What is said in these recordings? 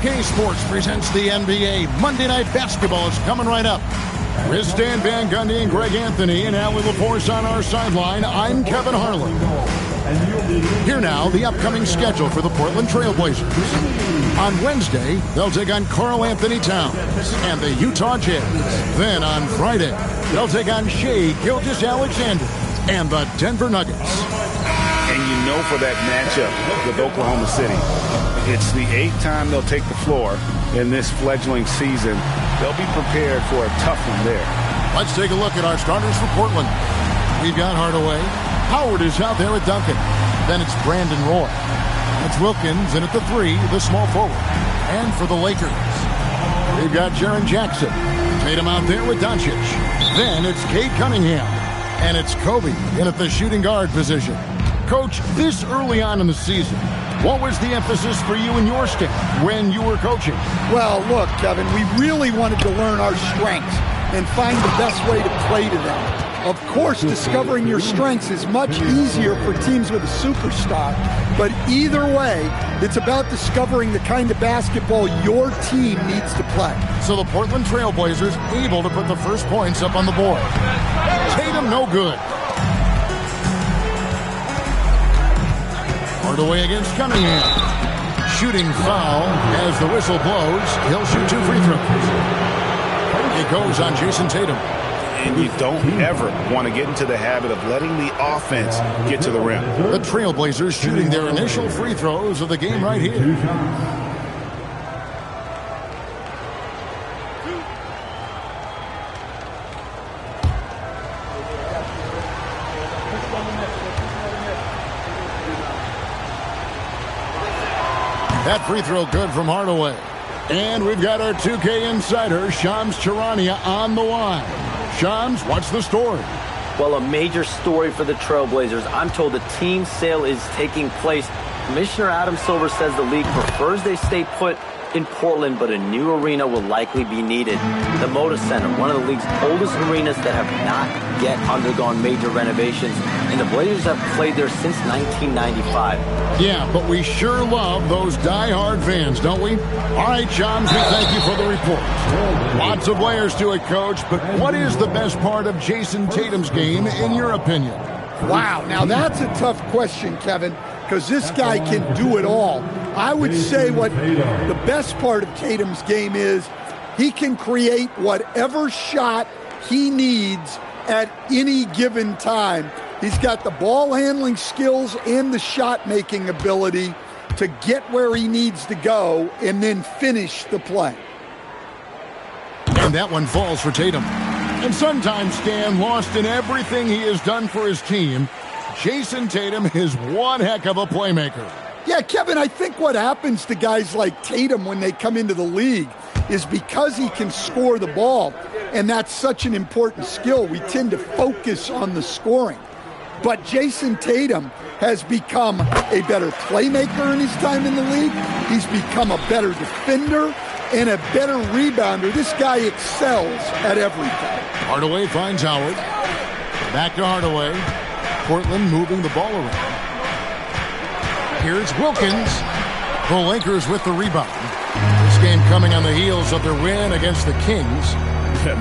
2K Sports presents the NBA. Monday Night Basketball is coming right up. With Stan Van Gundy and Greg Anthony and Allie LaForce on our sideline, I'm Kevin Harlan. Here now, the upcoming schedule for the Portland Trailblazers. On Wednesday, they'll take on Karl Anthony Towns and the Utah Jazz. Then on Friday, they'll take on Shai Gilgeous-Alexander and the Denver Nuggets. And you know for that matchup with Oklahoma City, it's the 8th time they'll take the floor in this fledgling season. They'll be prepared for a tough one there. Let's take a look at our starters for Portland. We've got Hardaway. Howard is out there with Duncan. Then it's Brandon Roy. It's Wilkins, and at the 3, the small forward. And for the Lakers, we've got Jaren Jackson. Tatum out there with Doncic. Then it's Cade Cunningham. And it's Kobe in at the shooting guard position. Coach, this early on in the season, what was the emphasis for you and your staff when you were coaching? Well, look, Kevin, we really wanted to learn our strengths and find the best way to play to them. Of course, discovering your strengths is much easier for teams with a superstar. But either way, it's about discovering the kind of basketball your team needs to play. So the Portland Trailblazers able to put the first points up on the board. Tatum no good. Hardaway against Cunningham. Shooting foul as the whistle blows. He'll shoot 2 free throws. It goes on Jason Tatum. And you don't ever want to get into the habit of letting the offense get to the rim. The Trailblazers shooting their initial free throws of the game right here. That free throw good from Hardaway. And we've got our 2K insider, Shams Charania, on the line. Shams, what's the story? Well, a major story for the Trailblazers. I'm told the team sale is taking place. Commissioner Adam Silver says the league prefers they stay put in Portland, but a new arena will likely be needed. The Moda Center, one of the league's oldest arenas that have not yet undergone major renovations, and the Blazers have played there since 1995. Yeah, but we sure love those die-hard fans, don't we? All right, Shams, we thank you for the report. Lots of layers to it, Coach, but what is the best part of Jason Tatum's game, in your opinion? Wow, now that's a tough question, Kevin, because this guy can do it all. I would say what the best part of Tatum's game is he can create whatever shot he needs at any given time. He's got the ball handling skills and the shot making ability to get where he needs to go and then finish the play. And that one falls for Tatum. And sometimes, Stan, lost in everything he has done for his team, Jason Tatum is one heck of a playmaker. Yeah, Kevin, I think what happens to guys like Tatum when they come into the league is because he can score the ball, and that's such an important skill, we tend to focus on the scoring. But Jason Tatum has become a better playmaker in his time in the league. He's become a better defender and a better rebounder. This guy excels at everything. Hardaway finds Howard. Back to Hardaway. Portland moving the ball around. Here's Wilkins. The Lakers with the rebound. This game coming on the heels of their win against the Kings.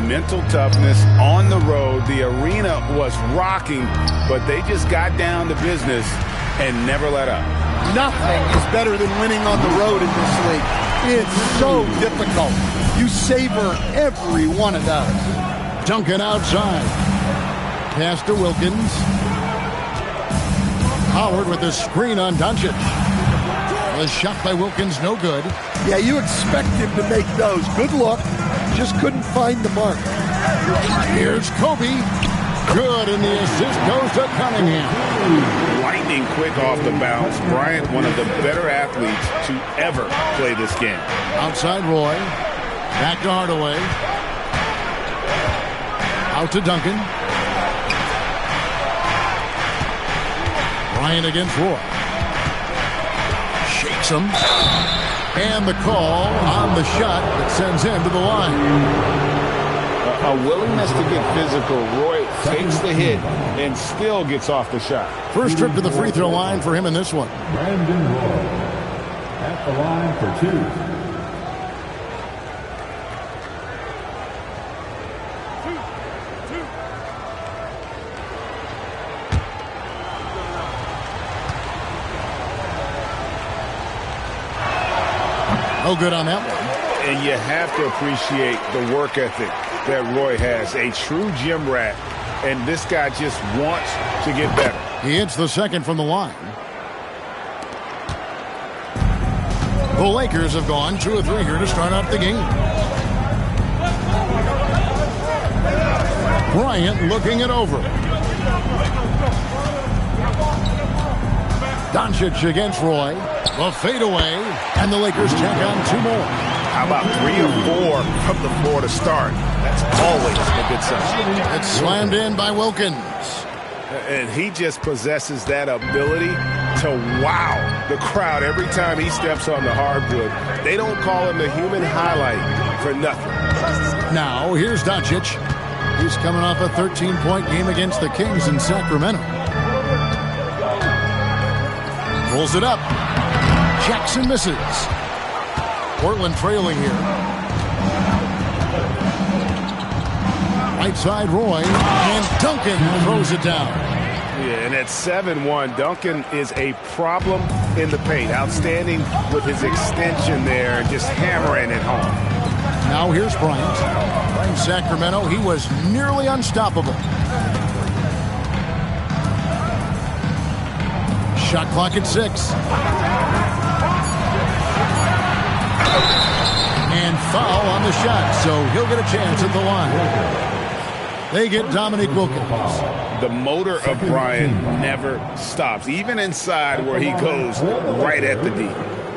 Mental toughness on the road. The arena was rocking, but they just got down to business and never let up. Nothing is better than winning on the road in this league. It's so difficult. You savor every one of those. Duncan outside. Pass to Wilkins. Howard with the screen on Doncic. The shot by Wilkins, no good. Yeah, you expect him to make those. Good look. Just couldn't find the mark. Here's Kobe. Good, and the assist goes to Cunningham. Lightning quick off the bounce. Bryant, one of the better athletes to ever play this game. Outside Roy. Back to Hardaway. Out to Duncan. Bryant against Roy. Shakes him. And the call on the shot that sends him to the line. A willingness to get physical. Roy takes the hit and still gets off the shot. First trip to the free throw line for him in this one. Brandon Roy at the line for 2. No good on that one. And you have to appreciate the work ethic that Roy has. A true gym rat. And this guy just wants to get better. He hits the second from the line. The Lakers have gone 2 of 3 here to start out the game. Bryant looking it over. Doncic against Roy. The fadeaway. And the Lakers check on 2 more. How about 3 or 4 from the floor to start? That's always a good sign. It's slammed in by Wilkins. And he just possesses that ability to wow the crowd every time he steps on the hardwood. They don't call him the human highlight for nothing. Now, here's Doncic. He's coming off a 13-point game against the Kings in Sacramento. Pulls it up. Jackson misses. Portland trailing here. Right side, Roy. And Duncan throws it down. Yeah, and at 7-1, Duncan is a problem in the paint. Outstanding with his extension there and just hammering it home. Now here's Bryant. Playing Sacramento, he was nearly unstoppable. Shot clock at 6. And foul on the shot, so he'll get a chance at the line. They get Dominique Wilkins. The motor of Bryant never stops, even inside where he goes right at the D.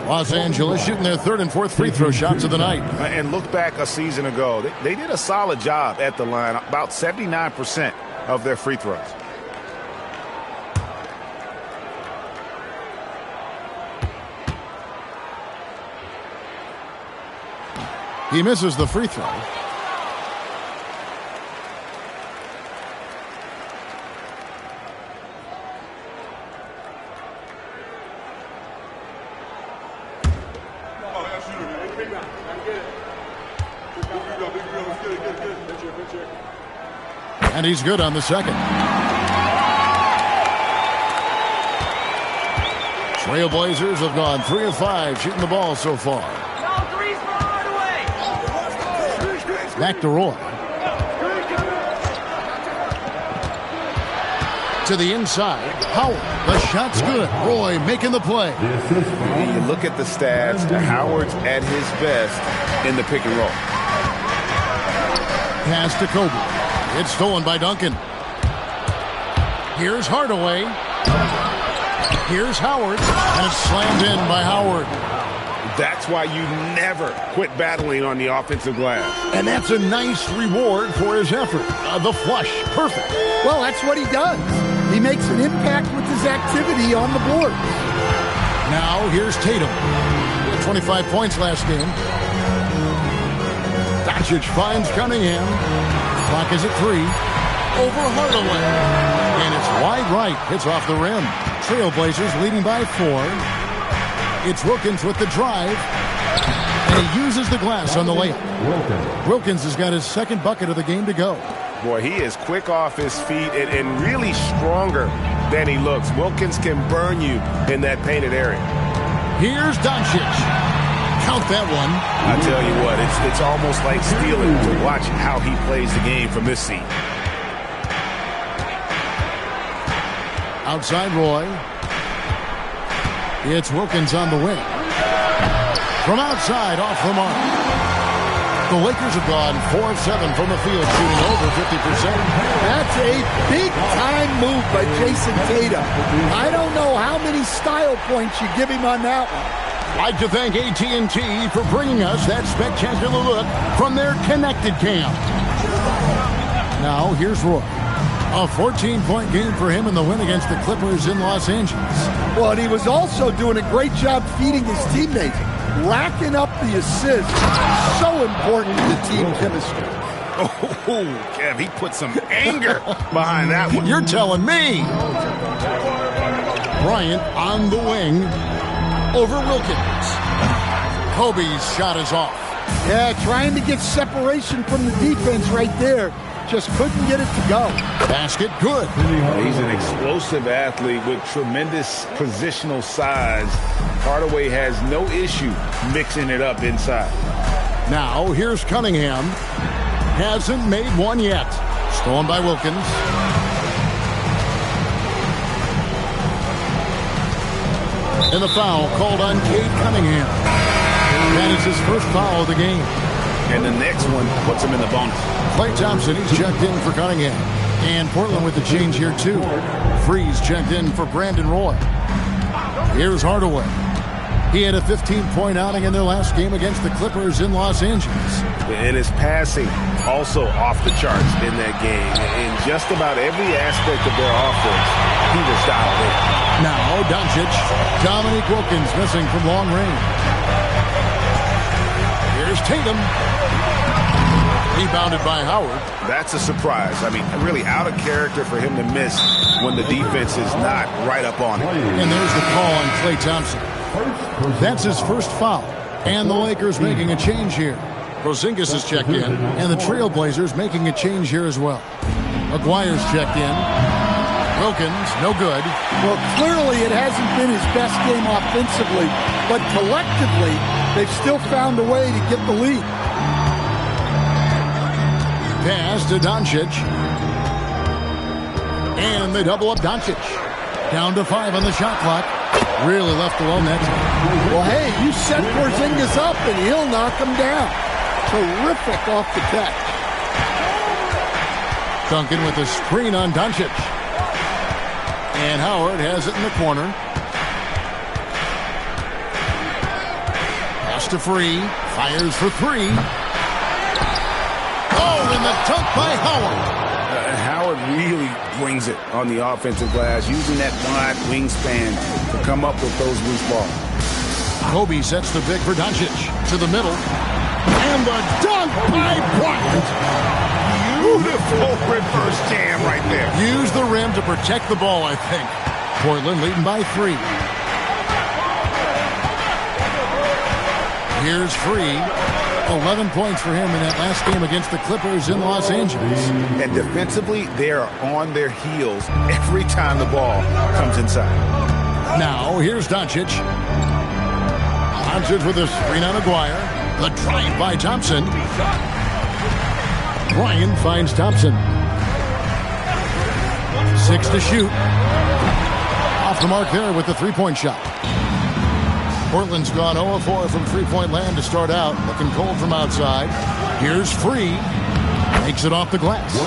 Los Angeles shooting their 3rd and 4th free throw shots of the night. And look back a season ago. They did a solid job at the line, about 79% of their free throws. He misses the free throw. And he's good on the second. Trailblazers have gone 3 of 5 shooting the ball so far. Back to Roy. To the inside. Howard. The shot's good. Roy making the play. You look at the stats. Howard's at his best in the pick and roll. Pass to Kobe. It's stolen by Duncan. Here's Hardaway. Here's Howard. And it's slammed in by Howard. That's why you never quit battling on the offensive glass. And that's a nice reward for his effort. The flush. Perfect. Well, that's what he does. He makes an impact with his activity on the board. Now here's Tatum. 25 points last game. Doncic finds Cunningham. Clock is at 3. Over Hardaway. And it's wide right. Hits off the rim. Trailblazers leading by 4. It's Wilkins with the drive. And he uses the glass on the layup. Wilkins has got his 2nd bucket of the game to go. Boy, he is quick off his feet and really stronger than he looks. Wilkins can burn you in that painted area. Here's Doncic. Count that one. I tell you what, it's almost like stealing to watch how he plays the game from this seat. Outside Roy. It's Wilkins on the wing. From outside, off the mark. The Lakers have gone 4 of 7 from the field, shooting over 50%. That's a big-time move by Jason Tatum. I don't know how many style points you give him on that one. I'd like to thank AT&T for bringing us that spectacular look from their Connected Cam. Now, here's Roy. A 14-point game for him in the win against the Clippers in Los Angeles. Well, and he was also doing a great job feeding his teammates, racking up the assists. So important to the team chemistry. Oh, Kev, he put some anger behind that one. You're telling me. Bryant on the wing over Wilkins. Kobe's shot is off. Yeah, trying to get separation from the defense right there. just couldn't get it to go. Basket good. He's an explosive athlete with tremendous positional size. Hardaway has no issue mixing it up inside. Now, here's Cunningham. Hasn't made one yet. Stolen by Wilkins. And the foul called on Cade Cunningham. That is his first foul of the game. And the next one puts him in the bonus. Klay Thompson, he's checked in for Cunningham. And Portland with the change here, too. Freeze checked in for Brandon Roy. Here's Hardaway. He had a 15-point outing in their last game against the Clippers in Los Angeles. And his passing also off the charts in that game. In just about every aspect of their offense, he was dialed in. Now, Doncic. Dominique Wilkins missing from long range. Here's Tatum. Rebounded by Howard. That's a surprise. I mean, really out of character for him to miss when the defense is not right up on him. And there's the call on Klay Thompson. That's his first foul. And the Lakers making a change here. Porzingis is checked in. And the Trailblazers making a change here as well. Aguirre's checked in. Wilkins, no good. Well, clearly it hasn't been his best game offensively, but collectively, they've still found a way to get the lead. Pass to Doncic. And they double up Doncic. Down to 5 on the shot clock. Really left alone that time. Well, hey, you set Porzingis up and he'll knock him down. Terrific off the catch. Duncan with a screen on Doncic. And Howard has it in the corner. Pass to Free. Fires for 3. Oh, and the dunk by Howard. Howard really brings it on the offensive glass, using that wide wingspan to come up with those loose balls. Kobe sets the pick for Doncic to the middle. And the dunk by Bryant. Beautiful reverse jam right there. Use the rim to protect the ball, I think. Portland leading by 3. Here's Free. 11 points for him in that last game against the Clippers in Los Angeles. And defensively, they are on their heels every time the ball comes inside. Now, here's Doncic. Doncic with a screen on Aguirre. The drive by Thompson. Bryant finds Thompson. 6 to shoot. Off the mark there with the three-point shot. Portland's gone 0-4 from three-point land to start out. Looking cold from outside. Here's Free. Makes it off the glass.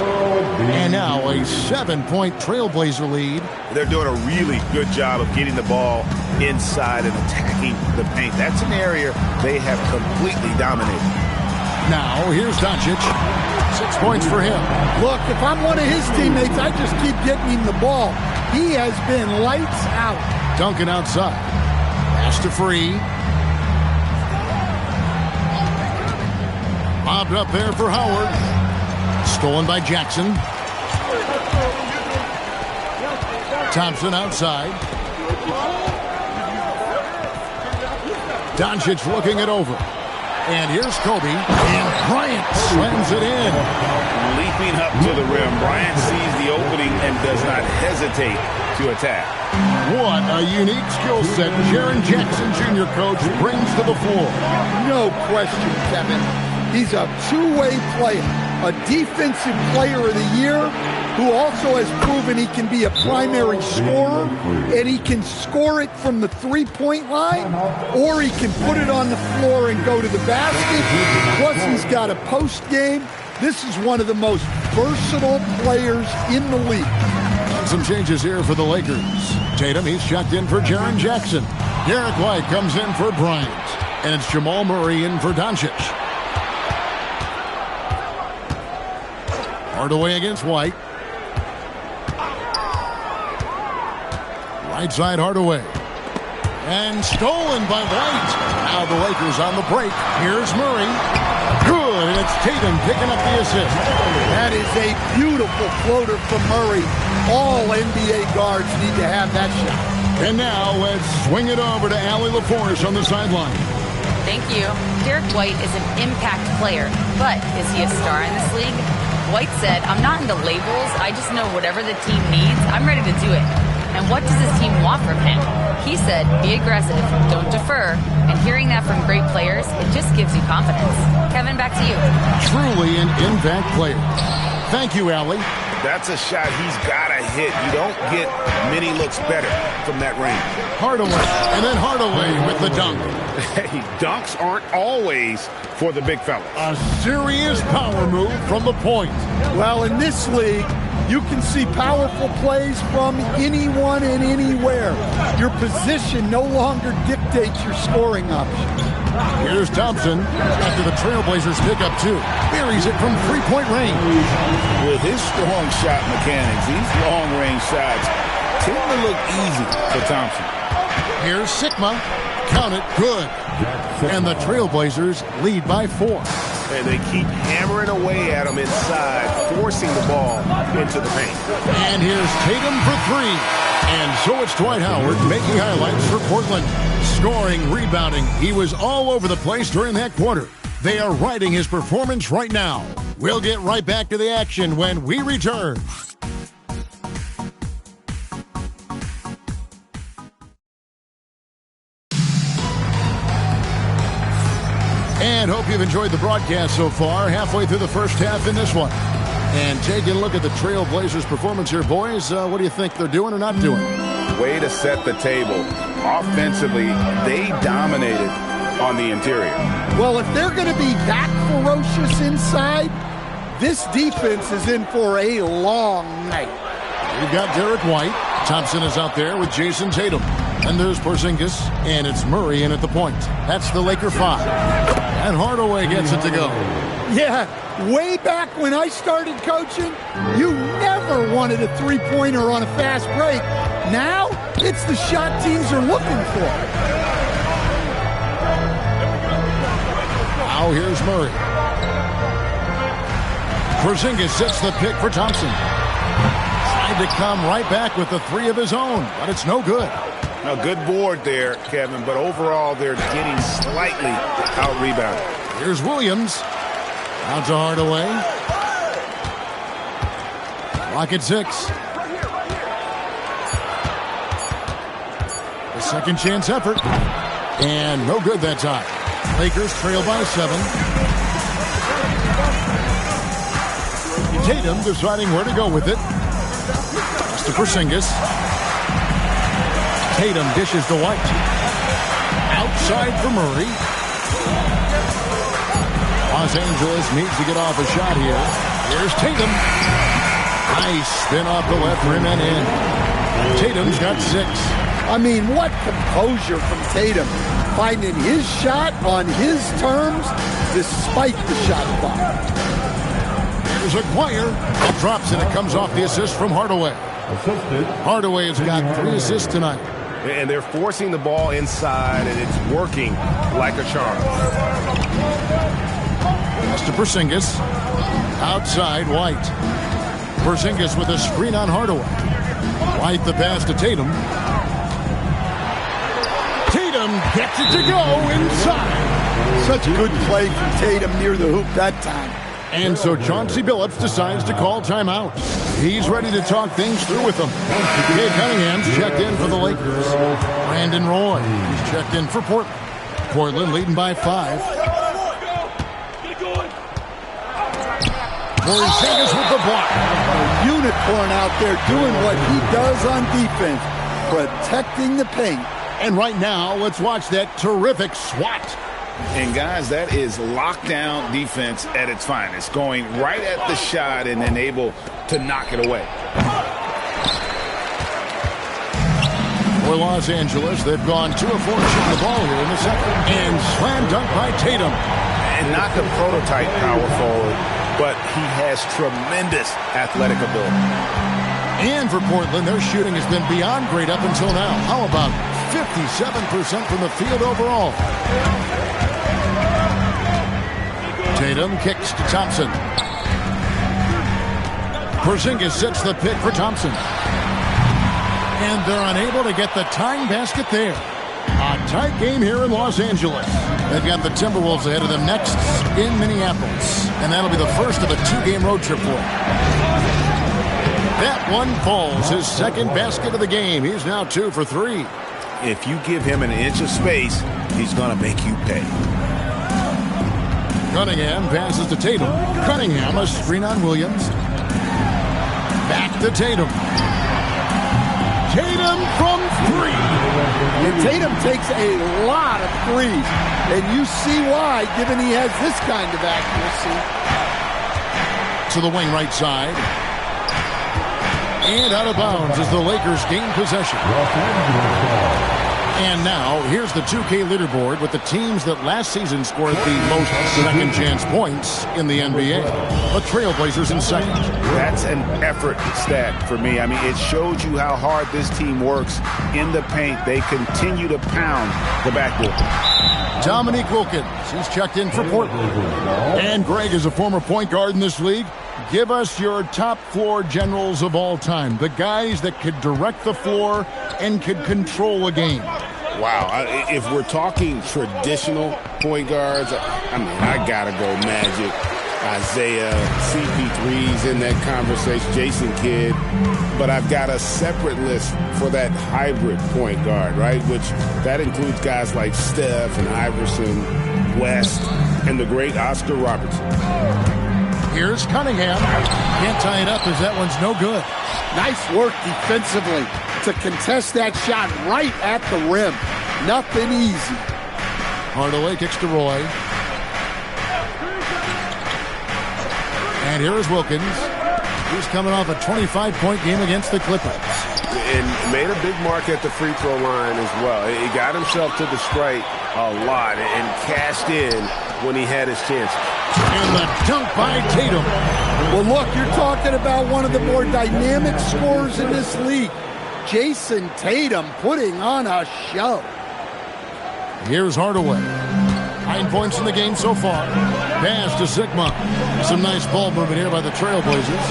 And now a 7-point Trailblazer lead. They're doing a really good job of getting the ball inside and attacking the paint. That's an area they have completely dominated. Now, here's Doncic. 6 points for him. Look, if I'm one of his teammates, I just keep getting him the ball. He has been lights out. Duncan outside. Pass to Free. Bobbed up there for Howard. Stolen by Jackson. Thompson outside. Doncic looking it over. And here's Kobe. And Bryant slams it in. Leaping up to the rim, Bryant sees the opening and does not hesitate to attack. What a unique skill set Jaren Jackson Jr. coach brings to the floor. No question, Kevin. He's a two-way player, a defensive player of the year who also has proven he can be a primary scorer, and he can score it from the three-point line, or he can put it on the floor and go to the basket. Plus, he's got a post game. This is one of the most versatile players in the league. Some changes here for the Lakers. Tatum, he's checked in for Jaren Jackson. Derek White comes in for Bryant. And it's Jamal Murray in for Doncic. Hardaway against White. Right side Hardaway. And stolen by White. Now the Lakers on the break. Here's Murray. Good, and it's Tatum picking up the assist. That is a beautiful floater from Murray. All NBA guards need to have that shot. And now let's swing it over to Allie LaForce on the sideline. Thank you. Derek White is an impact player, but is he a star in this league? White said, "I'm not into labels. I just know whatever the team needs, I'm ready to do it. And what does his team want from him?" He said, "Be aggressive, don't defer." And hearing that from great players, it just gives you confidence. Kevin, back to you. Truly an impact player. Thank you, Allie. That's a shot he's got to hit. You don't get many looks better from that range. Hardaway, and then Hardaway with the dunk. Hey, dunks aren't always for the big fellas. A serious power move from the point. Well, in this league, you can see powerful plays from anyone and anywhere. Your position no longer dictates your scoring options. Here's Thompson after the Trailblazers pick up 2. Buries it from three-point range. With his strong shot mechanics, these long-range shots tend to look easy for Thompson. Here's Sigma. Count it, good. And the Trailblazers lead by 4. And they keep hammering away at him inside, forcing the ball into the paint. And here's Tatum for 3. And so it's Dwight Howard making highlights for Portland. Scoring, rebounding. He was all over the place during that quarter. They are riding his performance right now. We'll get right back to the action when we return. And hope you've enjoyed the broadcast so far. Halfway through the first half in this one. And taking a look at the Trailblazers' performance here, boys. What do you think they're doing or not doing? Way to set the table. Offensively, they dominated on the interior. Well, if they're going to be that ferocious inside, this defense is in for a long night. We've got Derek White. Thompson is out there with Jason Tatum. And there's Porzingis, and it's Murray in at the point. That's the Laker 5. And Hardaway gets it to go. Yeah, way back when I started coaching, you never wanted a three-pointer on a fast break. Now, it's the shot teams are looking for. Now here's Murray. Porzingis sets the pick for Thompson. Tried to come right back with the 3 of his own, but it's no good. A good board there, Kevin, but overall they're getting slightly out-rebounded. Here's Williams. Out to Hardaway. Clock at 6. The second chance effort. And no good that time. Lakers trail by 7. Tatum deciding where to go with it. Pass to Porzingis. Tatum dishes to White. Outside for Murray. Los Angeles needs to get off a shot here. Here's Tatum. Nice spin off the left rim and in. Tatum's got 6. I mean, what composure from Tatum. Finding his shot on his terms despite the shot clock. Here's Aguirre. It drops and it comes off the assist from Hardaway. Hardaway has got 3 assists tonight. And they're forcing the ball inside, and it's working like a charm. Pass to Porzingis. Outside, White. Porzingis with a screen on Hardaway. White the pass to Tatum. Tatum gets it to go inside. Such a good play from Tatum near the hoop that time. And so Chauncey Billups decides to call timeout. He's ready to talk things through with them. Cade Cunningham's checked in for the Lakers. Brandon Roy, he's checked in for Portland. Portland leading by 5. Porzingis with the block. A unicorn out there doing what he does on defense, protecting the paint. And right now, let's watch that terrific swat. And guys, that is lockdown defense at its finest, going right at the shot and then able to knock it away. For Los Angeles, they've gone 2 of 4 shooting the ball here in the second. And slam dunk by Tatum. And not the prototype power forward, but he has tremendous athletic ability. And for Portland, their shooting has been beyond great up until now. How about 57% from the field overall? Tatum kicks to Thompson. Porzingis sets the pick for Thompson. And they're unable to get the tying basket there. A tight game here in Los Angeles. They've got the Timberwolves ahead of them next in Minneapolis. And that'll be the first of a 2-game road trip for him. That one falls. His second basket of the game. He's now 2 for 3. If you give him an inch of space, he's going to make you pay. Cunningham passes to Tatum. Cunningham, a screen on Williams. Back to Tatum. Tatum from 3. And Tatum takes a lot of threes. And you see why, given he has this kind of accuracy. To the wing right side. And out of bounds as the Lakers gain possession. And now, here's the 2K leaderboard with the teams that last season scored the most second chance points in the NBA. The Trailblazers in second. That's an effort stat for me. I mean, it shows you how hard this team works in the paint. They continue to pound the backboard. Dominique Wilkins, he's checked in for Portland. And Greg is a former point guard in this league. Give us your top floor generals of all time. The guys that could direct the floor and could control a game. Wow. If we're talking traditional point guards, I mean, I got to go Magic, Isaiah, CP3's in that conversation, Jason Kidd. But I've got a separate list for that hybrid point guard, right? Which that includes guys like Steph and Iverson, West, and the great Oscar Robertson. Here's Cunningham. Can't tie it up as that one's no good. Nice work defensively to contest that shot right at the rim. Nothing easy. Hardaway kicks to Roy. And here is Wilkins. He's coming off a 25-point game against the Clippers. And made a big mark at the free throw line as well. He got himself to the strike a lot and cashed in when he had his chance. And the dunk by Tatum. Well, look, you're talking about one of the more dynamic scorers in this league. Jason Tatum putting on a show. Here's Hardaway. 9 points in the game so far. Pass to Sigma. Some nice ball movement here by the Trailblazers.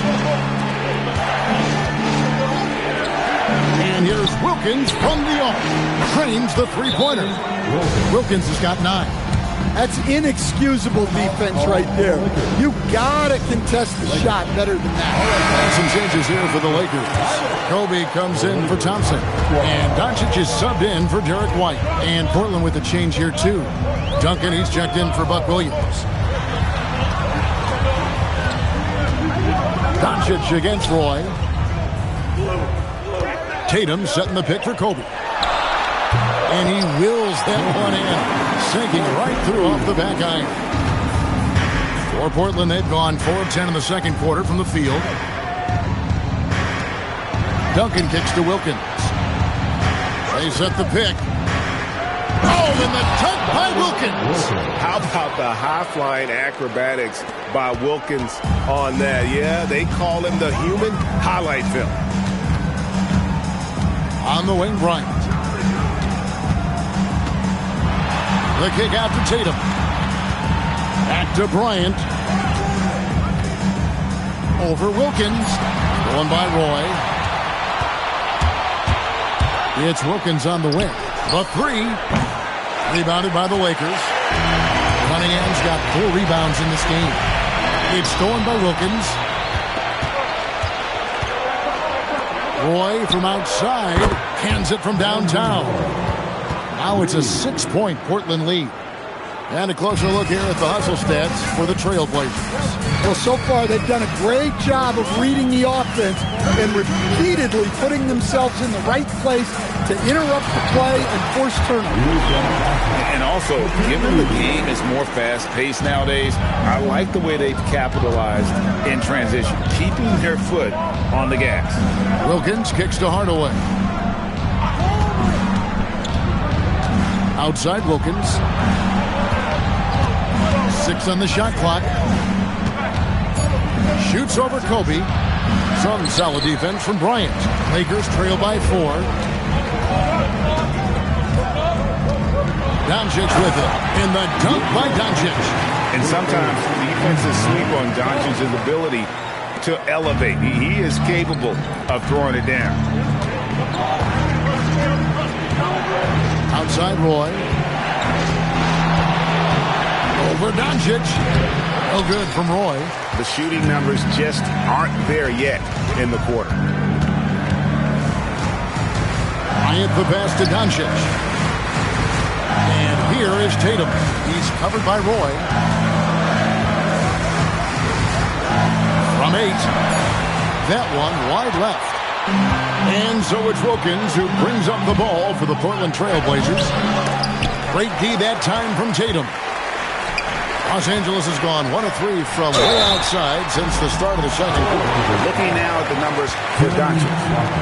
And here's Wilkins from the arc. Trains the three-pointer. Wilkins has got 9. That's inexcusable defense right there. You gotta contest the shot better than that. And some changes here for the Lakers. Kobe comes in for Thompson. And Doncic is subbed in for Derek White. And Portland with a change here too. Duncan, he's checked in for Buck Williams. Doncic against Roy. Tatum setting the pick for Kobe. And he wills that one in, sinking right through off the back iron. For Portland, they've gone 4 of 10 in the second quarter from the field. Duncan kicks to Wilkins. They set the pick. Oh, and the dunk by Wilkins. How about the high-flying acrobatics by Wilkins on that? Yeah, they call him the human highlight film. On the wing, Bryant. The kick out to Tatum. Back to Bryant. Over Wilkins. Going by Roy. It's Wilkins on the wing. The 3. Rebounded by the Lakers. Cunningham's got 4 rebounds in this game. It's stolen by Wilkins. Roy from outside hands it from downtown. Now it's a 6-point Portland lead. And a closer look here at the hustle stats for the Trailblazers. Well, so far they've done a great job of reading the offense and repeatedly putting themselves in the right place to interrupt the play and force turnovers. And also, given the game is more fast-paced nowadays, I like the way they've capitalized in transition, keeping their foot on the gas. Wilkins kicks to Hardaway. Outside Wilkins. 6 on the shot clock. Shoots over Kobe. Some solid defense from Bryant. Lakers trail by 4. Doncic with it. And the dunk by Doncic. And sometimes defenses sleep on Doncic's ability to elevate. He is capable of throwing it down. Outside Roy. Over Doncic. No good from Roy. The shooting numbers just aren't there yet in the quarter. Bryant the pass to Doncic. And here is Tatum. He's covered by Roy. From 8. That one wide left. And so it's Wilkins who brings up the ball for the Portland Trail Blazers. Great D that time from Tatum. Los Angeles has gone 1 of 3 from way outside since the start of the second quarter. Looking now at the numbers for Doncic.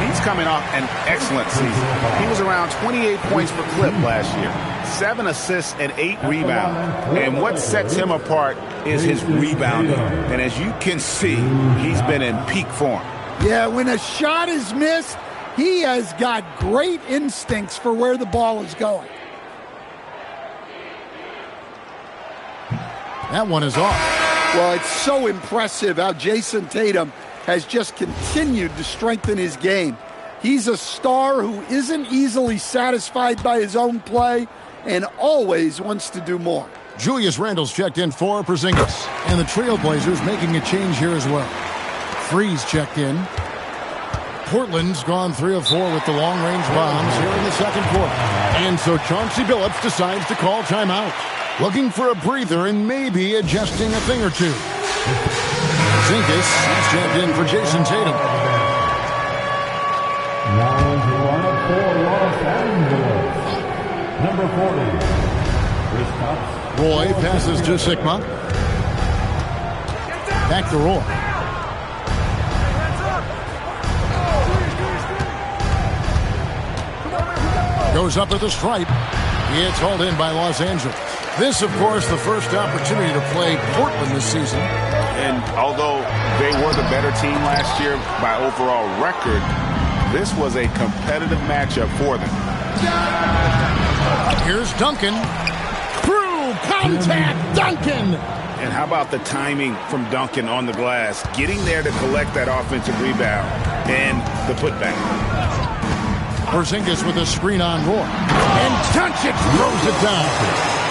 He's coming off an excellent season. He was around 28 points per clip last year. 7 assists and 8 rebounds. And what sets him apart is his rebounding. And as you can see, he's been in peak form. Yeah, when a shot is missed, he has got great instincts for where the ball is going. That one is off. Well, it's so impressive how Jason Tatum has just continued to strengthen his game. He's a star who isn't easily satisfied by his own play and always wants to do more. Julius Randle's checked in for Porzingis. And the Trailblazers making a change here as well. Freeze checked in. Portland's gone 3 of 4 with the long-range bombs here in the second quarter. And so Chauncey Billups decides to call timeout. Looking for a breather and maybe adjusting a thing or two. Porzingis is checked in for Jason Tatum. Now for Los Angeles, number 40, Roy passes to Sigma. Back to Roy. Goes up at the stripe. It's hauled in by Los Angeles. This, of course, the first opportunity to play Portland this season. And although they were the better team last year by overall record, this was a competitive matchup for them. Here's Duncan. Through contact, Duncan! And how about the timing from Duncan on the glass, getting there to collect that offensive rebound and the putback. Porzingis with a screen on Roy. And Doncic throws it down.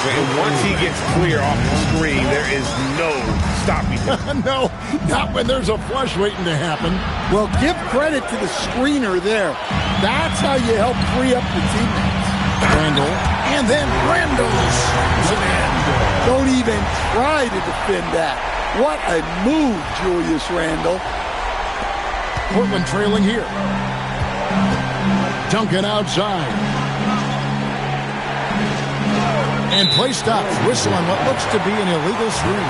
And once he gets clear off the screen, there is no stopping him. No, not when there's a flush waiting to happen. Well, give credit to the screener there. That's how you help free up the teammates. Randle. And then Randle's in. Don't even try to defend that. What a move, Julius Randle. Portland trailing here. Duncan outside. And play stops. Whistle on what looks to be an illegal swing.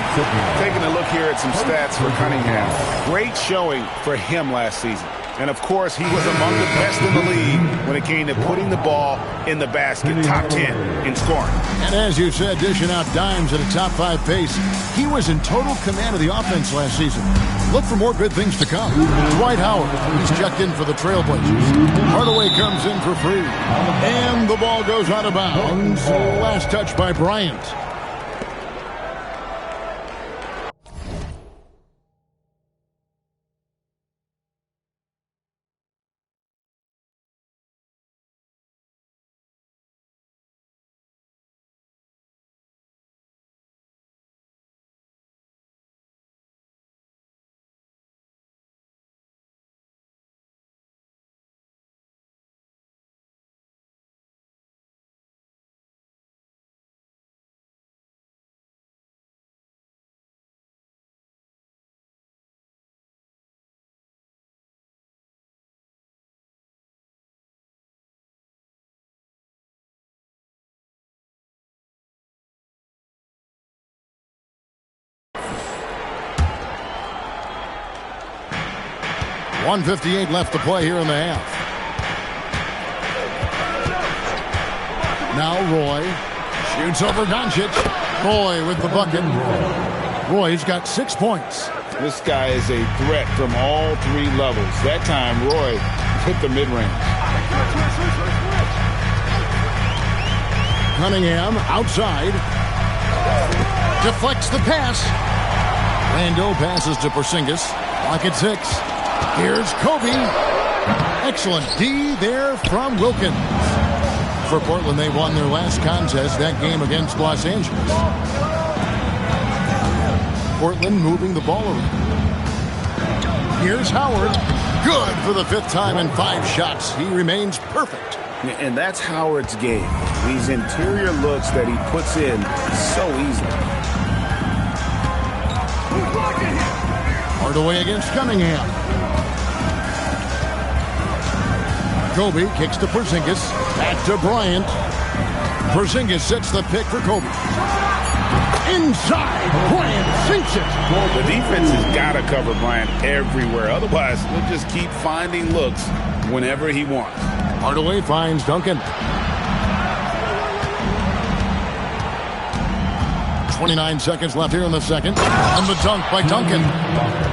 Taking a look here at some stats for Cunningham. Great showing for him last season. And, of course, he was among the best in the league when it came to putting the ball in the basket. Top 10 in scoring. And as you said, dishing out dimes at a top 5 pace. He was in total command of the offense last season. Look for more good things to come. Dwight Howard, he's checked in for the Trailblazers. Hardaway comes in for free. And the ball goes out of bounds. Last touch by Bryant. .158 left to play here in the half. Now Roy shoots over Doncic. Roy with the bucket. Roy's got 6 points. This guy is a threat from all 3 levels. That time, Roy hit the mid-range. Cunningham outside. Deflects the pass. Randle passes to Porzingis. Lock at 6. Here's Kobe. Excellent D there from Wilkins. For Portland, they won their last contest, that game against Los Angeles. Portland moving the ball around. Here's Howard. Good for the 5th time in 5 shots. He remains perfect. And that's Howard's game. These interior looks that he puts in so easily. Hardaway against Cunningham. Kobe kicks to Porzingis. Back to Bryant. Porzingis sets the pick for Kobe. Inside, Bryant sinks it. The defense has got to cover Bryant everywhere. Otherwise, he'll just keep finding looks whenever he wants. Hardaway finds Duncan. 29 seconds left here in the second. And the dunk by Duncan.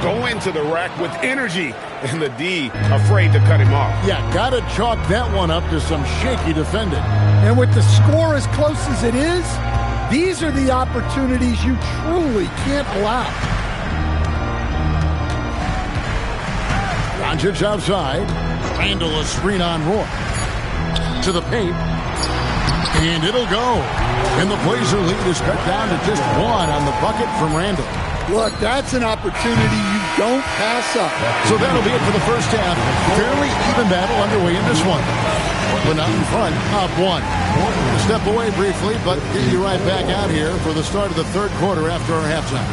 Going to the rack with energy. And the D afraid to cut him off. Yeah, got to chalk that one up to some shaky defending. And with the score as close as it is, these are the opportunities you truly can't allow. Doncic outside. Randall a screen on Roy. To the paint. And it'll go. And the Blazer lead is cut down to just 1 on the bucket from Randall. Look, that's an opportunity you don't pass up. So that'll be it for the first half. Fairly even battle underway in this one. Portland out in front, up 1. Step away briefly, but get you right back out here for the start of the 3rd quarter after our halftime.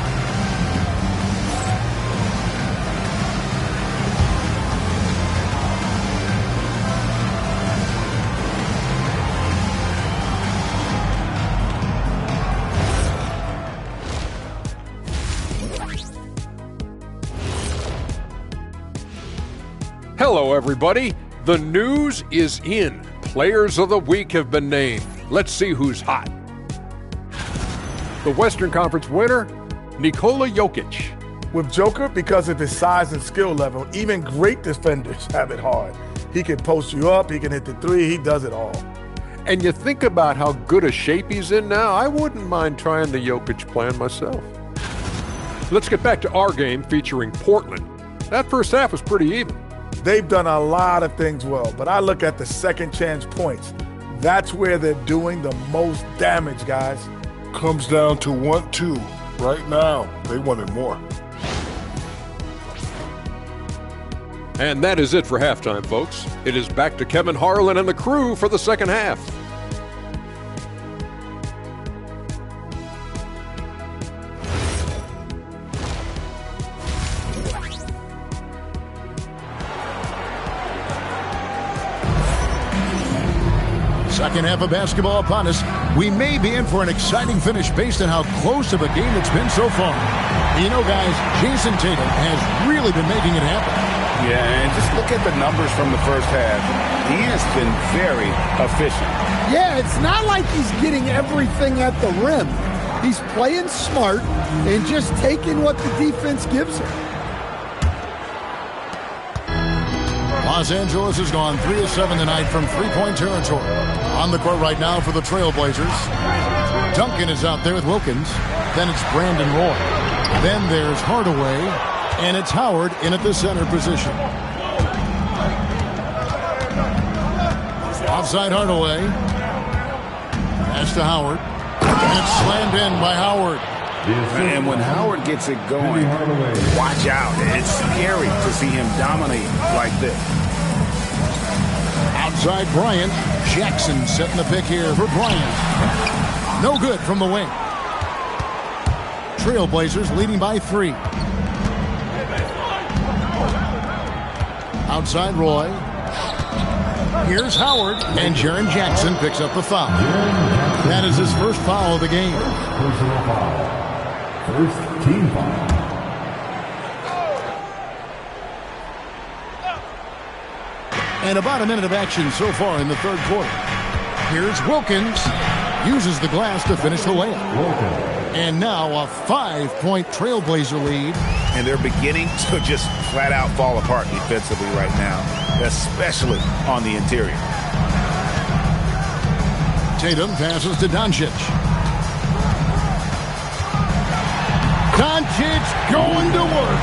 Hello, everybody. The news is in. Players of the Week have been named. Let's see who's hot. The Western Conference winner, Nikola Jokic. With Joker, because of his size and skill level, even great defenders have it hard. He can post you up, he can hit the 3, he does it all. And you think about how good a shape he's in now, I wouldn't mind trying the Jokic plan myself. Let's get back to our game featuring Portland. That first half was pretty even. They've done a lot of things well, but I look at the second chance points. That's where they're doing the most damage, guys. Comes down to 1-2. Right now, they wanted more. And that is it for halftime, folks. It is back to Kevin Harlan and the crew for the second half. Second half of basketball upon us. We may be in for an exciting finish based on how close of a game it's been so far. You know, guys, Jason Tatum has really been making it happen. Yeah, and just look at the numbers from the first half. He has been very efficient. Yeah, it's not like he's getting everything at the rim. He's playing smart and just taking what the defense gives him. Los Angeles has gone 3 of 7 tonight from three-point territory. On the court right now for the Trailblazers. Duncan is out there with Wilkins. Then it's Brandon Roy. Then there's Hardaway. And it's Howard in at the center position. Offside Hardaway. Pass to Howard. And it's slammed in by Howard. And when Howard gets it going, watch out. It's scary to see him dominate like this. Outside Bryant. Jackson setting the pick here for Bryant. No good from the wing. Trailblazers leading by 3. Outside Roy. Here's Howard. And Jaren Jackson picks up the foul. That is his first foul of the game. Personal foul. First team foul. And about a minute of action so far in the third quarter. Here's Wilkins. Uses the glass to finish the layup. And now a 5-point Trailblazer lead. And they're beginning to just flat out fall apart defensively right now, especially on the interior. Tatum passes to Doncic. Doncic going to work.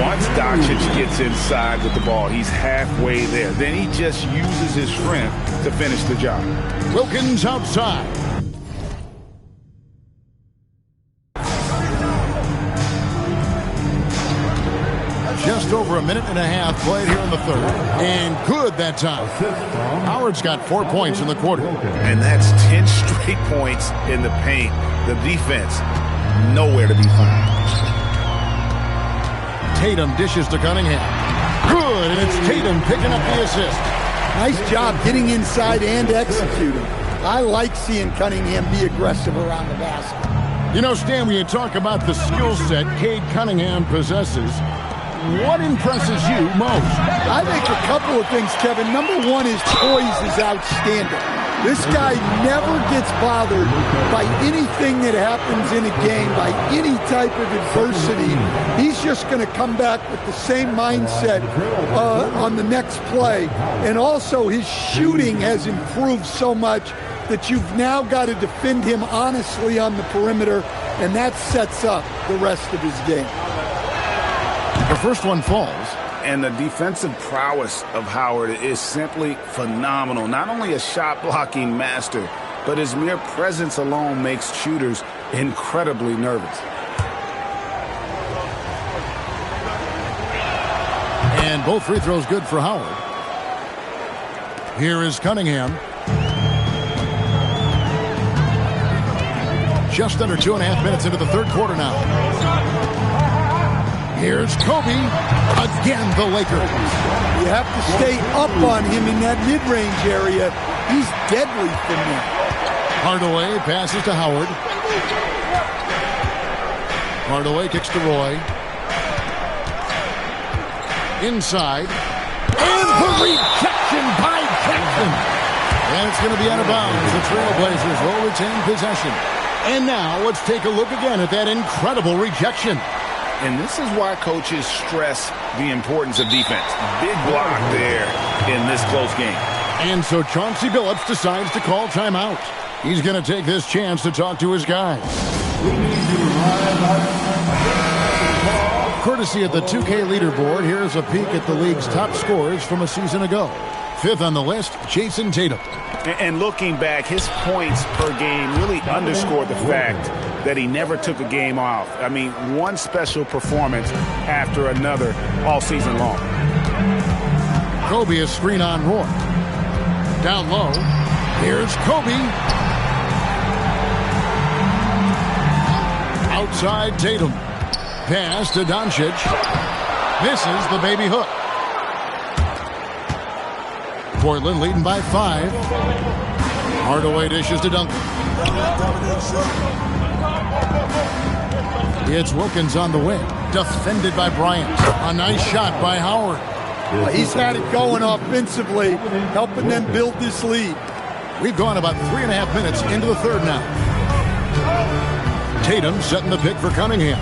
Once Doncic gets inside with the ball, he's halfway there. Then he just uses his strength to finish the job. Wilkins outside. Just over a minute and a half played here in the third. And good that time. Howard's got 4 points in the quarter. And that's 10 straight points in the paint. The defense, nowhere to be found. Tatum dishes to Cunningham. Good, and it's Tatum picking up the assist. Nice job getting inside and executing. I like seeing Cunningham be aggressive around the basket. You know, Stan, when you talk about the skill set Cade Cunningham possesses, what impresses you most? I think a couple of things, Kevin. Number one, his poise is outstanding. This guy never gets bothered by anything that happens in a game, by any type of adversity. He's just going to come back with the same mindset on the next play. And also, his shooting has improved so much that you've now got to defend him honestly on the perimeter, and that sets up the rest of his game. The first one falls. And the defensive prowess of Howard is simply phenomenal. Not only a shot-blocking master, but his mere presence alone makes shooters incredibly nervous. And both free throws good for Howard. Here is Cunningham. Just under 2.5 minutes into the third quarter now. Here's Kobe. Again, the Lakers. You have to stay up on him in that mid-range area. He's deadly from there. Hardaway passes to Howard. Hardaway kicks to Roy. Inside. And the rejection by Jackson. And it's going to be out of bounds. The Trailblazers will retain possession. And now let's take a look again at that incredible rejection. And this is why coaches stress the importance of defense. Big block there in this close game. And so Chauncey Billups decides to call timeout. He's going to take this chance to talk to his guys. Courtesy of the 2K leaderboard, here's a peek at the league's top scorers from a season ago. Fifth on the list, Jason Tatum. And looking back, his points per game really underscored the fact that he never took a game off. I mean, one special performance after another all season long. Kobe is screen on Roy. Down low, here's Kobe. Outside Tatum. Pass to Doncic. Misses the baby hook. Portland leading by 5. Hardaway dishes to Duncan. It's Wilkins on the wing. Defended by Bryant. A nice shot by Howard. He's had it going offensively, helping them build this lead. We've gone about 3.5 minutes into the third now. Tatum setting the pick for Cunningham.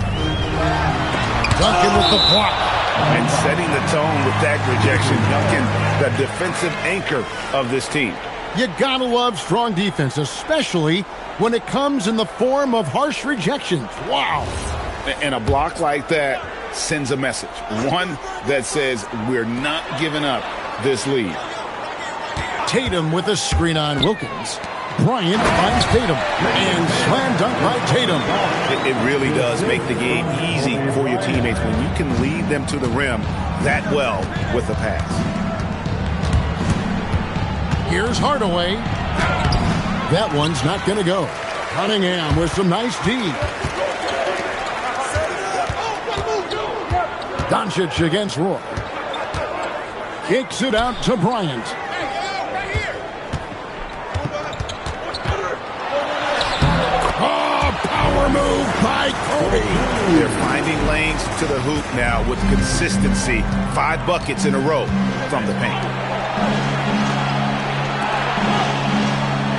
Duncan with the block. And setting the tone with that rejection. Duncan, the defensive anchor of this team. You gotta love strong defense, especially when it comes in the form of harsh rejections. Wow. And a block like that sends a message. One that says we're not giving up this lead. Tatum with a screen on Wilkins. Bryant finds Tatum. And slam dunk by Tatum. It really does make the game easy for your teammates when you can lead them to the rim that well with the pass. Here's Hardaway. That one's not going to go. Cunningham with some nice D. Doncic against Roy. Kicks it out to Bryant. Power move by Kobe. They're finding lanes to the hoop now with consistency. 5 buckets in a row from the paint.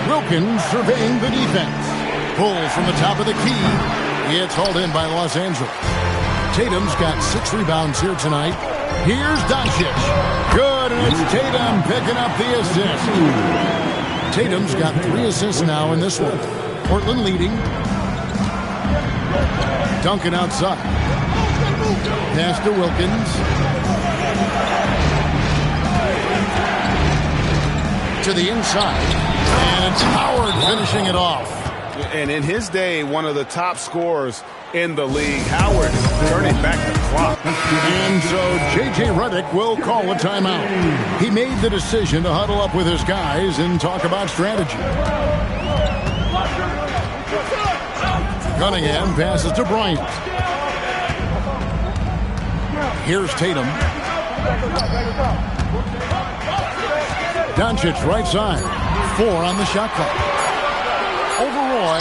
Wilkins surveying the defense. Pulls from the top of the key. It's hauled in by Los Angeles. Tatum's got 6 rebounds here tonight. Here's Doncic. Good, and it's Tatum picking up the assist. Tatum's got 3 assists now in this one. Portland leading. Duncan outside. Pass to Wilkins. To the inside. And it's Howard finishing it off. And in his day, one of the top scorers in the league. Howard turning back the clock. And so J.J. Redick will call a timeout. He made the decision to huddle up with his guys and talk about strategy. Cunningham passes to Bryant. Here's Tatum. Doncic right side. 4 on the shot clock. Over Roy.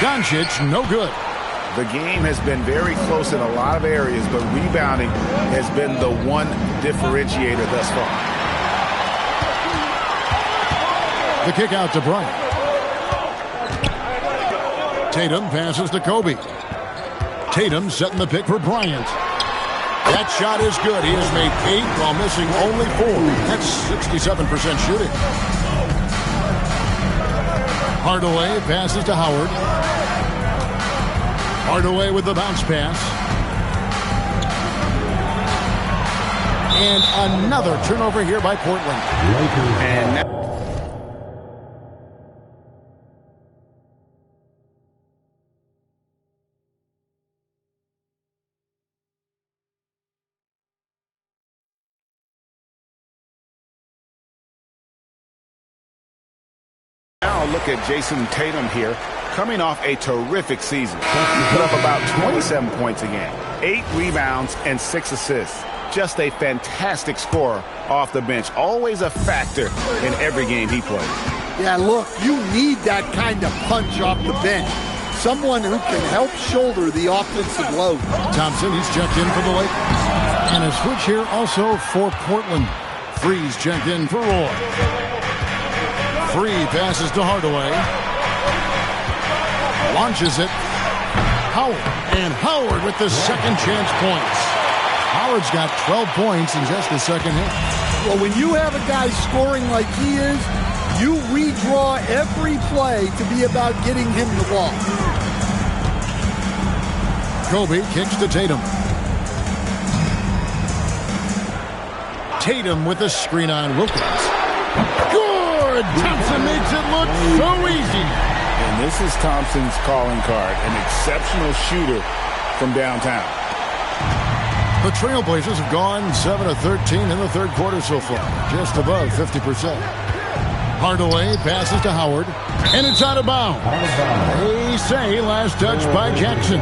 Doncic no good. The game has been very close in a lot of areas, but rebounding has been the one differentiator thus far. The kick out to Bryant. Tatum passes to Kobe. Tatum setting the pick for Bryant. That shot is good. He has made 8 while missing only 4. That's 67% shooting. Hardaway passes to Howard. Hardaway with the bounce pass. And another turnover here by Portland. And now look at Jason Tatum here, coming off a terrific season. He put up about 27 points a game, 8 rebounds, and 6 assists. Just a fantastic scorer off the bench. Always a factor in every game he plays. Yeah, look, you need that kind of punch off the bench. Someone who can help shoulder the offensive load. Thompson, he's checked in for the Lakers. And a switch here also for Portland. Freeze checked in for Roy. Free passes to Hardaway. Launches it. Howard. And Howard with the second chance points. Howard's got 12 points in just the second half. Well, when you have a guy scoring like he is, you redraw every play to be about getting him the ball. Kobe kicks to Tatum. Tatum with the screen on Wilkins. Good! Thompson makes it look so easy. And this is Thompson's calling card, an exceptional shooter from downtown. The Trailblazers have gone 7 of 13 in the third quarter so far, just above 50%. Hardaway passes to Howard, and it's out of bounds. They say last touch by Jackson.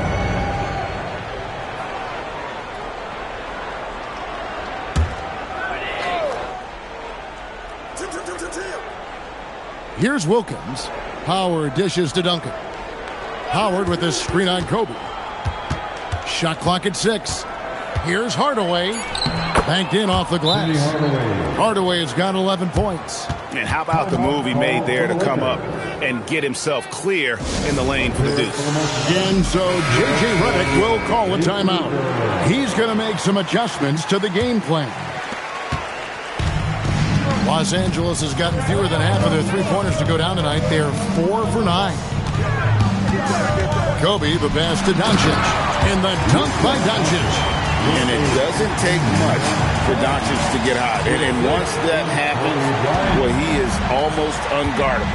Here's Wilkins. Howard dishes to Duncan. Howard with the screen on Kobe. Shot clock at 6. Here's Hardaway. Banked in off the glass. Hardaway has got 11 points. And how about the move he made there to come up and get himself clear in the lane for the deuce. And so J.J. Redick will call a timeout. He's going to make some adjustments to the game plan. Los Angeles has gotten fewer than half of their three-pointers to go down tonight. They're 4 for 9. Kobe, the pass to Doncic. And the dunk by Doncic. And it doesn't take much for Doncic to get hot. And once that happens, well, he is almost unguardable.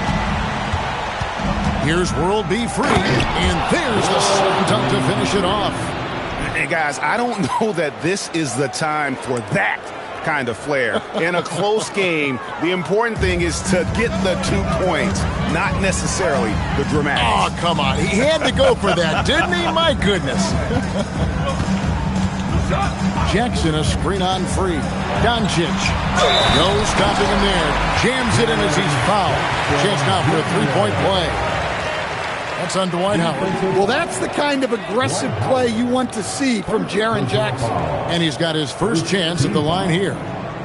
Here's World B. Free. And there's the slam dunk to finish it off. And guys, I don't know that this is the time for that kind of flair. In a close game, the important thing is to get the 2 points, not necessarily the dramatics. Oh, come on. He had to go for that, didn't he? My goodness. Jackson, a screen on Free. Doncic. No stopping him there. Jams it in as he's fouled. Chance now for a three-point play. That's on Dwight Howard. Well, that's the kind of aggressive play you want to see from Jaren Jackson. And he's got his first chance at the line here.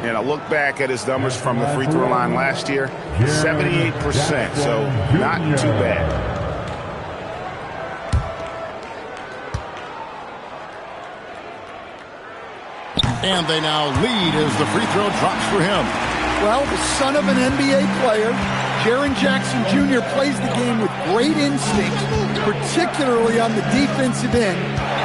And I look back at his numbers from the free throw line last year, 78%, so not too bad. And they now lead as the free throw drops for him. Well, the son of an NBA player, Jaren Jackson Jr. plays the game with great instinct, particularly on the defensive end.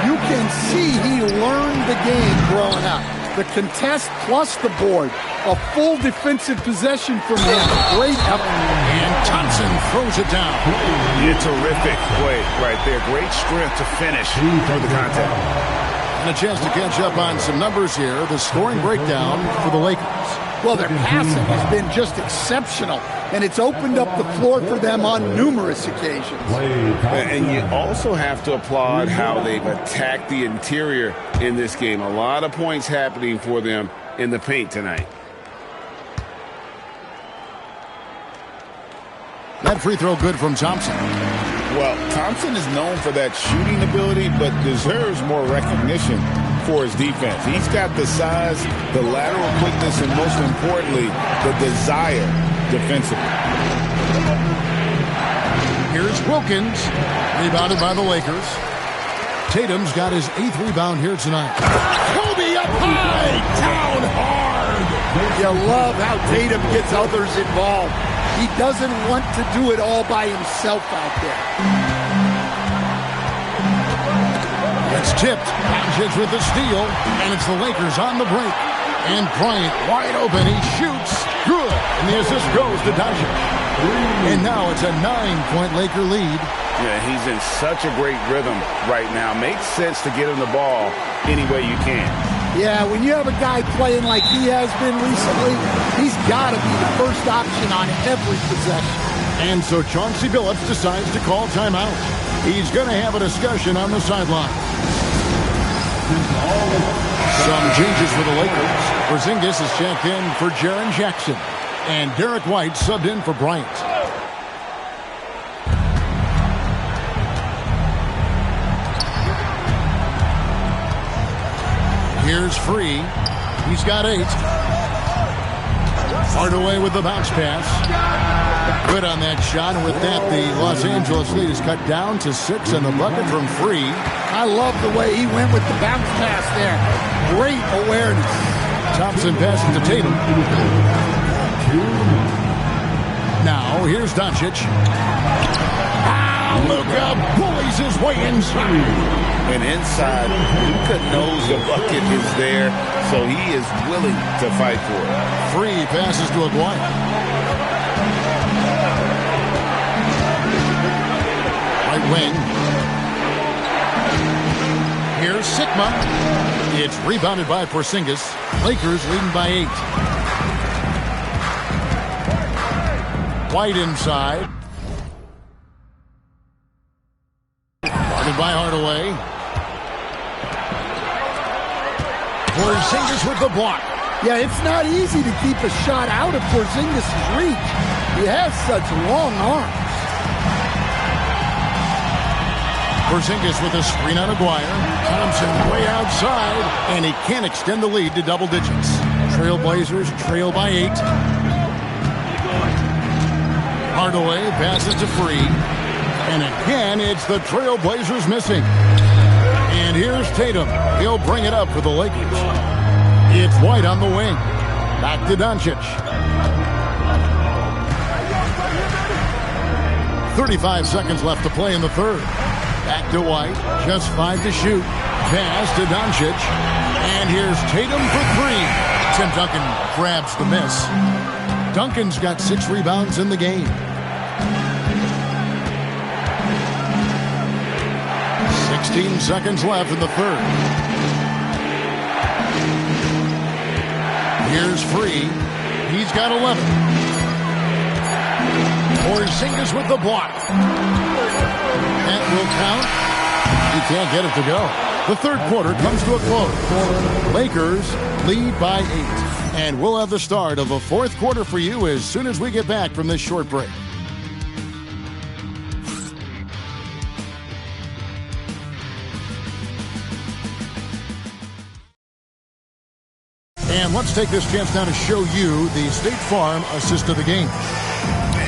You can see he learned the game growing up. The contest plus the board. A full defensive possession from him. Great effort. And Thompson throws it down. Yeah, terrific play right there. Great strength to finish for the contact. And a chance to catch up on some numbers here. The scoring breakdown for the Lakers. Well, their passing has been just exceptional, and it's opened up the floor for them on numerous occasions. And you also have to applaud how they've attacked the interior in this game. A lot of points happening for them in the paint tonight. That free throw good from Thompson. Well, Thompson is known for that shooting ability, but deserves more recognition for his defense. He's got the size, the lateral quickness, and most importantly, the desire defensively. Here's Wilkins, rebounded by the Lakers. Tatum's got his 8th rebound here tonight. Kobe up high, down hard. You love how Tatum gets others involved. He doesn't want to do it all by himself out there. It's tipped. Doncic with the steal, and it's the Lakers on the break. And Bryant wide open. He shoots. Good. And the assist goes to Doncic. And now it's a 9-point Laker lead. Yeah, he's in such a great rhythm right now. Makes sense to get him the ball any way you can. Yeah, when you have a guy playing like he has been recently, he's got to be the first option on every possession. And so Chauncey Billups decides to call timeout. He's going to have a discussion on the sideline. Some changes for the Lakers. Porzingis is checked in for Jaren Jackson. And Derek White subbed in for Bryant. Here's Free. He's got 8. Hardaway with the bounce pass. Good on that shot. And with that, the Los Angeles lead is cut down to 6 and the bucket from Free. I love the way he went with the bounce pass there. Great awareness. Thompson passes to Tatum. Now, here's Doncic. Luka bullies his way inside. And inside, Luka knows the bucket is there, so he is willing to fight for it. Free passes to Aguirre. Right wing. Here's Sigma. It's rebounded by Porzingis. Lakers leading by 8. White inside. Guarded by Hardaway. Porzingis with the block. Yeah, it's not easy to keep a shot out of Porzingis' reach. He has such long arms. Porzingis with a screen on Aguirre. Thompson way outside, and he can't extend the lead to double digits. Trailblazers trail by 8. Hardaway passes to Free. And again, it's the Trailblazers missing. And here's Tatum. He'll bring it up for the Lakers. It's White on the wing. Back to Doncic. 35 seconds left to play in the third. Back to White. Just 5 to shoot. Pass to Doncic. And here's Tatum for 3. Tim Duncan grabs the miss. Duncan's got 6 rebounds in the game. 16 seconds left in the third. Here's Free. He's got 11. Porzingis with the block. That will count. He can't get it to go. The third quarter comes to a close. Lakers lead by 8. And we'll have the start of a fourth quarter for you as soon as we get back from this short break. And let's take this chance now to show you the State Farm assist of the game.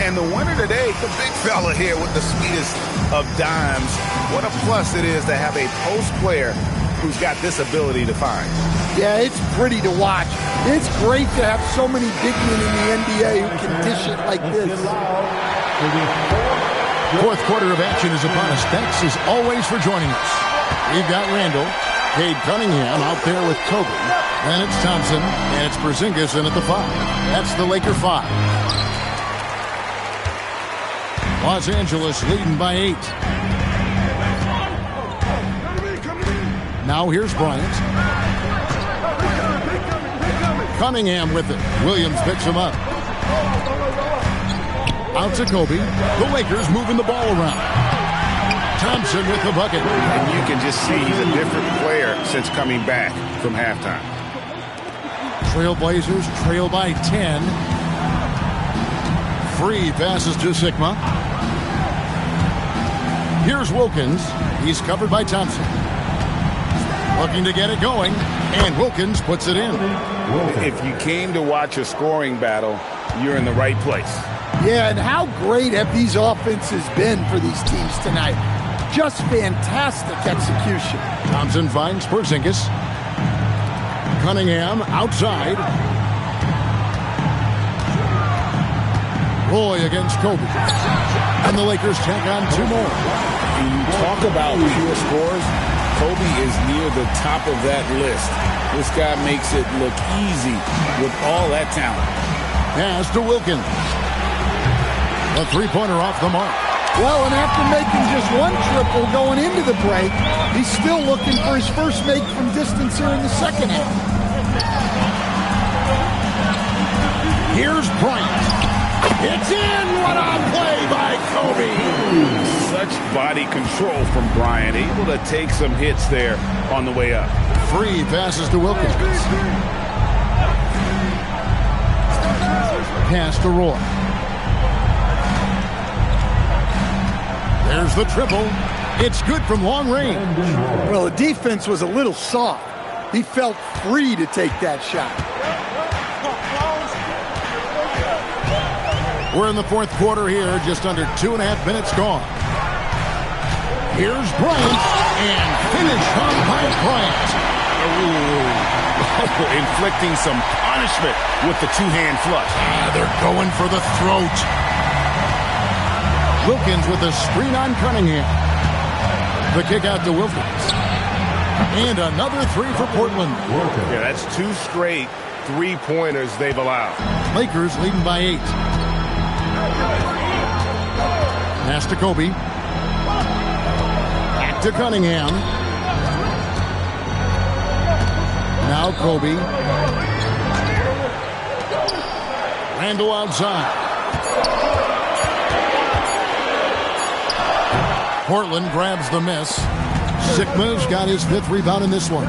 And the winner today, the big fella here with the sweetest of dimes. What a plus it is to have a post player who's got this ability to find. Yeah, it's pretty to watch. It's great to have so many big men in the NBA who can dish it like this. Fourth quarter of action is upon us. Thanks as always for joining us. We've got Randall. Cade Cunningham out there with Kobe. Then it's Thompson, and it's Porzingis in at the 5. That's the Laker 5. Los Angeles leading by 8. Now here's Bryant. Cunningham with it. Williams picks him up. Out to Kobe. The Lakers moving the ball around. Thompson with the bucket. And you can just see he's a different player since coming back from halftime. Trailblazers trail by 10. Free passes to Sigma. Here's Wilkins. He's covered by Thompson. Looking to get it going, and Wilkins puts it in. If you came to watch a scoring battle, you're in the right place. Yeah, and how great have these offenses been for these teams tonight? Just fantastic execution. Thompson finds Porzingis. Cunningham outside. Roy against Kobe. And the Lakers tack on 2 more. When you talk about pure scores, Kobe is near the top of that list. This guy makes it look easy with all that talent. Pass to Wilkins. A 3-pointer off the mark. Well, and after making just 1 triple going into the break, he's still looking for his first make from distance here in the second half. Here's Bryant. It's in! What a play by Kobe! Such body control from Bryant. Able to take some hits there on the way up. Free passes to Wilkins. Pass to Roy. There's the triple. It's good from long range. Well, the defense was a little soft. He felt free to take that shot. We're in the 4th quarter here, just under 2.5 minutes gone. Here's Bryant, and finish on by Bryant. Inflicting some punishment with the 2-hand flush. They're going for the throat. Wilkins with a screen on Cunningham. The kick out to Wilkins. And another 3 for Portland. Yeah, that's 2 straight 3-pointers they've allowed. Lakers leading by 8. Pass to Kobe. Back to Cunningham. Now Kobe. Randall outside. Portland grabs the miss. Sigma's got his 5th rebound in this one.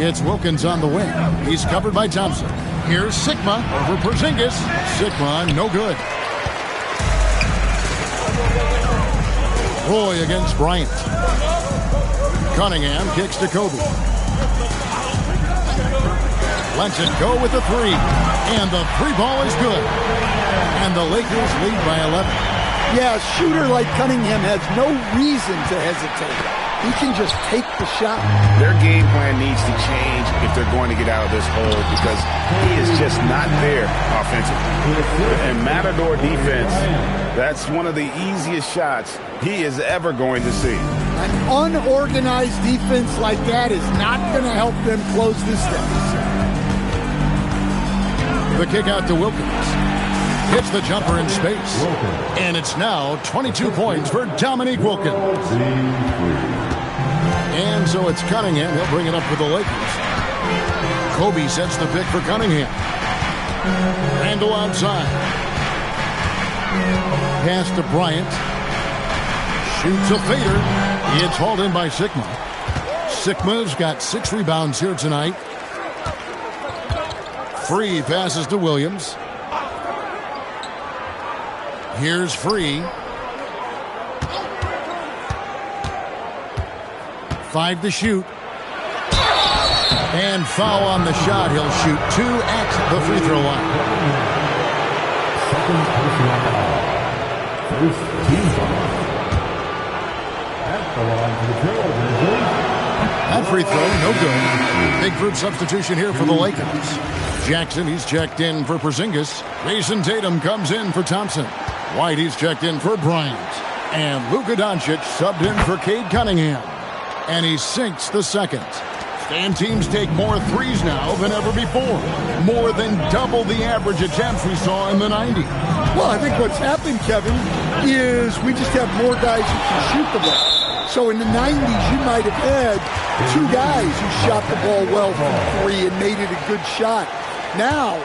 It's Wilkins on the wing. He's covered by Thompson. Here's Sigma over Porzingis. Sigma, no good. Roy against Bryant. Cunningham kicks to Kobe. Lets it go with the 3. And the 3 ball is good. And the Lakers lead by 11. Yeah, a shooter like Cunningham has no reason to hesitate. He can just take the shot. Their game plan needs to change if they're going to get out of this hole because he is just not there offensively. And Matador defense, that's one of the easiest shots he is ever going to see. An unorganized defense like that is not going to help them close this deficit. The kick out to Wilkins. Hits the jumper in space. And it's now 22 points for Dominique Wilkins. And so it's Cunningham. He'll bring it up for the Lakers. Kobe sets the pick for Cunningham. Randall outside. Pass to Bryant. Shoots a fader. It's hauled in by Sigma. Sigma's got 6 rebounds here tonight. Free passes to Williams. Here's Free. 5 to shoot. And foul on the shot. He'll shoot 2 at the free throw line. Second personal foul. First team foul. At the line for the Trailblazers. That free throw, no good. Big group substitution here for the Lakers. Jackson, he's checked in for Porzingis. Jason Tatum comes in for Thompson. White, he's checked in for Bryant. And Luka Doncic subbed in for Cade Cunningham. And he sinks the second. And teams take more threes now than ever before. More than double the average attempts we saw in the 90s. Well, I think what's happened, Kevin, is we just have more guys who can shoot the ball. So in the 90s, you might have had two guys who shot the ball well from three and made it a good shot. Now,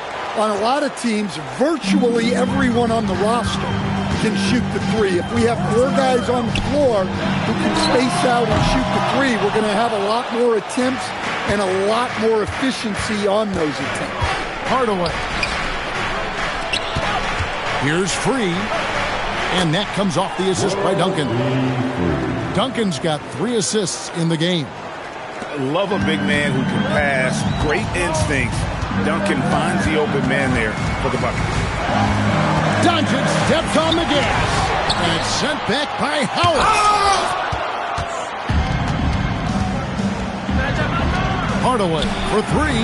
on a lot of teams, virtually everyone on the roster can shoot the three. If we have four guys on the floor who can space out and shoot the three, we're going to have a lot more attempts and a lot more efficiency on those attempts. Hardaway. Here's Free. And that comes off the assist by Duncan. Duncan's got 3 assists in the game. Love a big man who can pass. Great instincts. Duncan finds the open man there for the bucket. Doncic steps on the gas. And it's sent back by Howard. Hardaway for 3.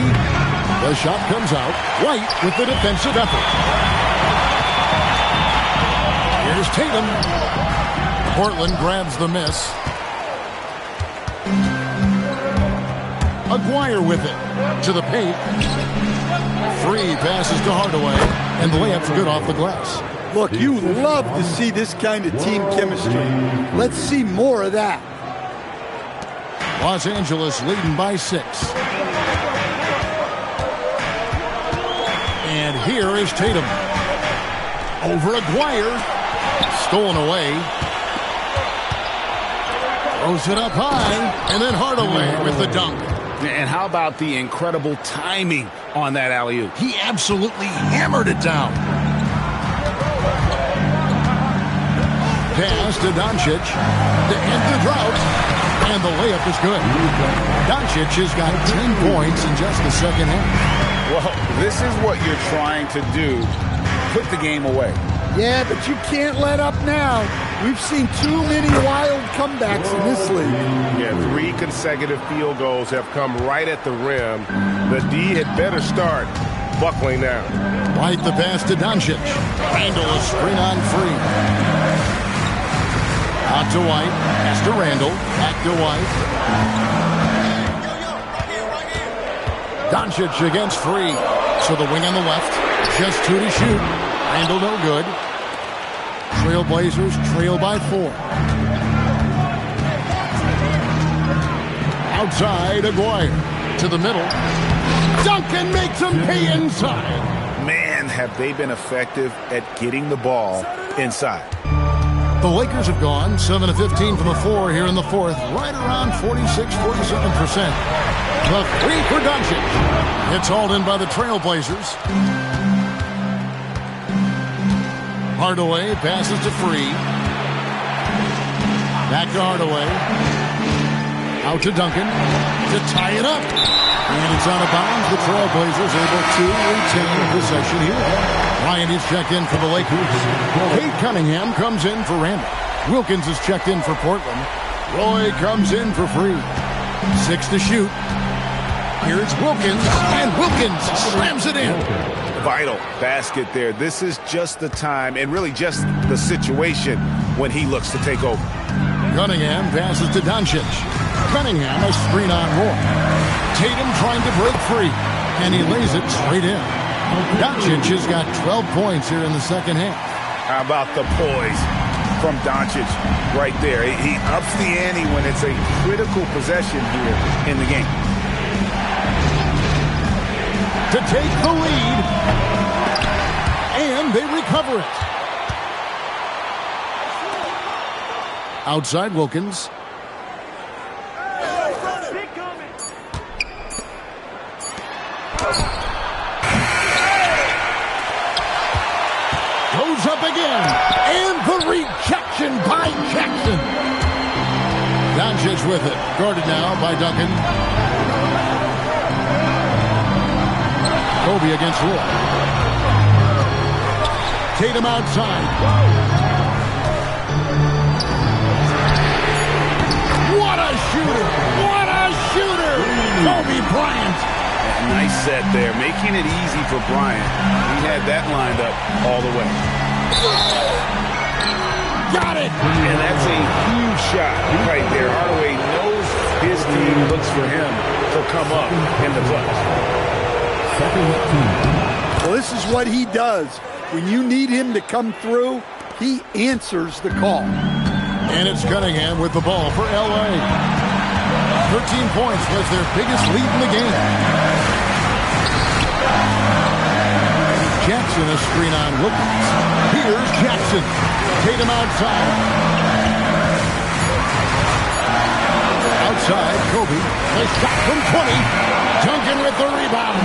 The shot comes out. White with the defensive effort. Here's Tatum. Portland grabs the miss. Aguirre with it to the paint. Free passes to Hardaway, and the layup's good off the glass. Look, you love to see this kind of team chemistry. Let's see more of that. Los Angeles leading by 6. And here is Tatum. Over Aguirre. Stolen away. Throws it up high, and then Hardaway with the dunk. And how about the incredible timing on that alley-oop? He absolutely hammered it down. Pass to Doncic to end the drought, and the layup is good. Doncic has got 10 points in just the second half. Well, this is what you're trying to do. Put the game away. Yeah, but you can't let up now. We've seen too many wild comebacks in this league. Yeah, 3 consecutive field goals have come right at the rim. The D had better start buckling down. White the pass to Doncic. Randall a screen on Free. Out to White. Pass to Randall. Back to White. Doncic against Free. So the wing on the left. Just 2 to shoot. Randall no good. Trailblazers trail by 4. Outside, Aguirre to the middle. Duncan makes him pay inside. Man, have they been effective at getting the ball inside. The Lakers have gone 7 of 15 from the floor here in the fourth, right around 46-47%. The 3 for Doncic. It's hauled in by the Trailblazers. Hardaway passes to Free. Back to Hardaway. Out to Duncan to tie it up. And it's out of bounds. The Trailblazers able to retain possession here. Ryan is checked in for the Lakers. Cade Cunningham comes in for Randall. Wilkins is checked in for Portland. Roy comes in for Free. 6 to shoot. Here's Wilkins, and Wilkins slams it in. Vital basket there. This is just the time and really just the situation when he looks to take over. Cunningham passes to Doncic. Cunningham a screen on Roy. Tatum trying to break free, and he lays it straight in. Doncic has got 12 points here in the second half. How about the poise from Doncic right there? He ups the ante when it's a critical possession here in the game. To take the lead, and they recover it. Outside Wilkins. Goes up again, and the rejection by Jackson. Doncic with it, guarded now by Duncan. Kobe against Roy. Tatum outside. What a shooter! What a shooter! Kobe Bryant. Nice set there, making it easy for Bryant. He had that lined up all the way. got it! And that's a huge shot right there. Hardaway knows his team looks for him to come up in the clutch. Well, this is what he does. When you need him to come through, he answers the call. And it's Cunningham with the ball for L.A. 13 points was their biggest lead in the game. Jackson, a screen on Wilkins. Here's Jackson. Tatum outside. Outside, Kobe. A shot from 20. Duncan with the rebound.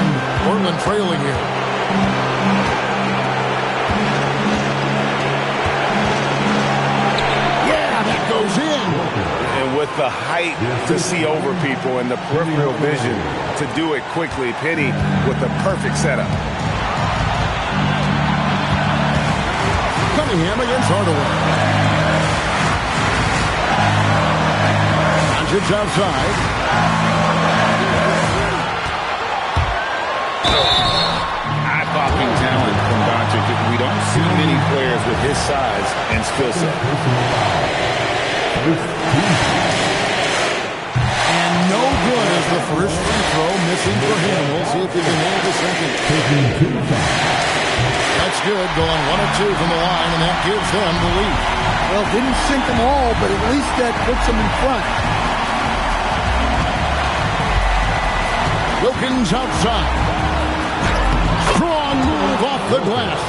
Portland trailing here. Yeah, that goes in. And with the height to see over people and the peripheral vision to do it quickly, Penny with the perfect setup. Cunningham against Hardaway. Doncic outside. Eye-popping talent from Doncic. We don't see many players with his size and skill set. And no good as the first free throw missing for him. We'll see if he can nail the second. That's good, going 1 of 2 from the line, and that gives them the lead. Well, didn't sink them all, but at least that puts them in front. Wilkins outside. Strong move off the glass.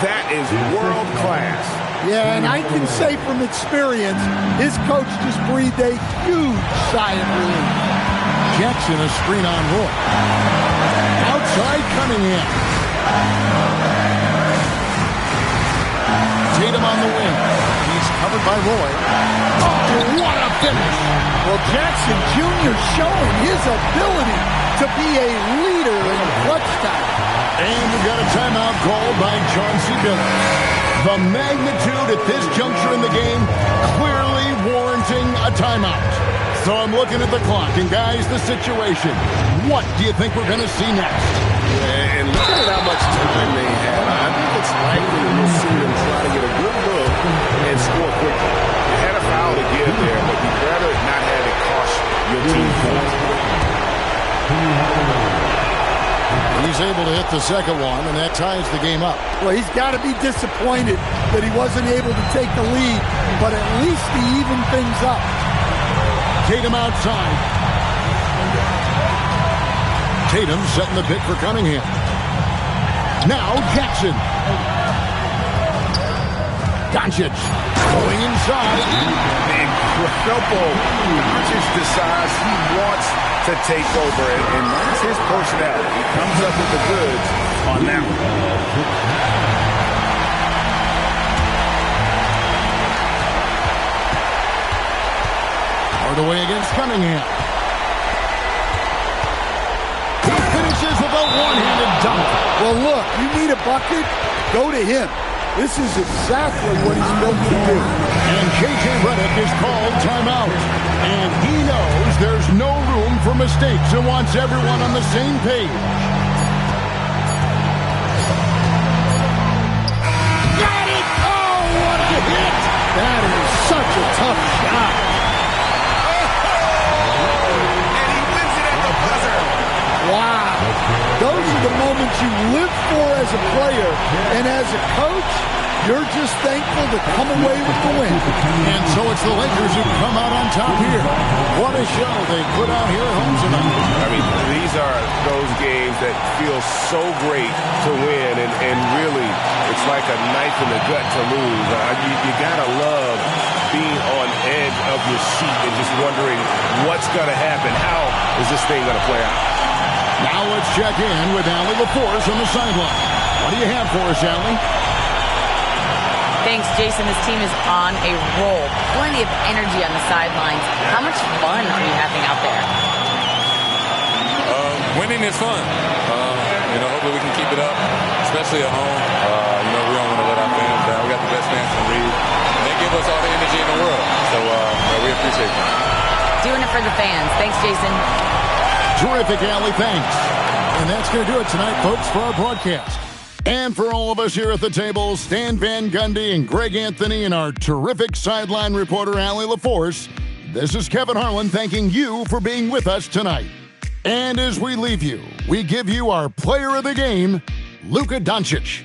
That is world class. Yeah, and I can say from experience, his coach just breathed a huge sigh of relief. Jackson, a screen on Roy. Outside Cunningham. Tatum on the wing. He's covered by Roy. Oh, what a finish. Well, Jackson Jr. showing his ability to be a leader in clutch time. And we've got a timeout called by Chauncey Billups. The magnitude at this juncture in the game clearly warranting a timeout. So I'm looking at the clock, and guys, the situation. What do you think we're going to see next? And look at how much time they have. I think it's likely we'll see them try to get a good look and score quickly. You had a foul to give there, but you'd rather not have it cost your team points. He's able to hit the second one, and that ties the game up. Well, he's got to be disappointed that he wasn't able to take the lead, but at least he evened things up. Tatum outside. Tatum setting the pick for Cunningham. Now Jackson. Doncic going inside. Incredible. Doncic decides he wants to take over, and that's his personality. He comes up with the goods on that one. Hardaway against Cunningham. He finishes with a one-handed dunk. Well, look, you need a bucket, go to him. This is exactly what he's built to do. And J.J. Redick is called timeout. And he knows there's no room for mistakes and wants everyone on the same page. Got it! Oh, what a hit! That is such a tough shot. And he wins it at the buzzer. Wow. Those are the moments you live for as a player. And as a coach, you're just thankful to come away with the win. And so it's the Lakers who come out on top here. What a show they put out here at home tonight. I mean, these are those games that feel so great to win, and really, it's like a knife in the gut to lose. You gotta love being on edge of your seat and just wondering what's gonna happen. How is this thing gonna play out? Now let's check in with Allie LaForce on the sideline. What do you have for us, Allie? Thanks, Jason. This team is on a roll. Plenty of energy on the sidelines. How much fun are you having out there? Winning is fun. Hopefully we can keep it up, especially at home. We don't want to let our fans down. We got the best fans in the league. And they give us all the energy in the world. So we appreciate them. Doing it for the fans. Thanks, Jason. Terrific, Allie. Thanks. And that's going to do it tonight, folks, for our broadcast. And for all of us here at the table, Stan Van Gundy and Greg Anthony and our terrific sideline reporter, Allie LaForce, this is Kevin Harlan thanking you for being with us tonight. And as we leave you, we give you our player of the game, Luka Doncic.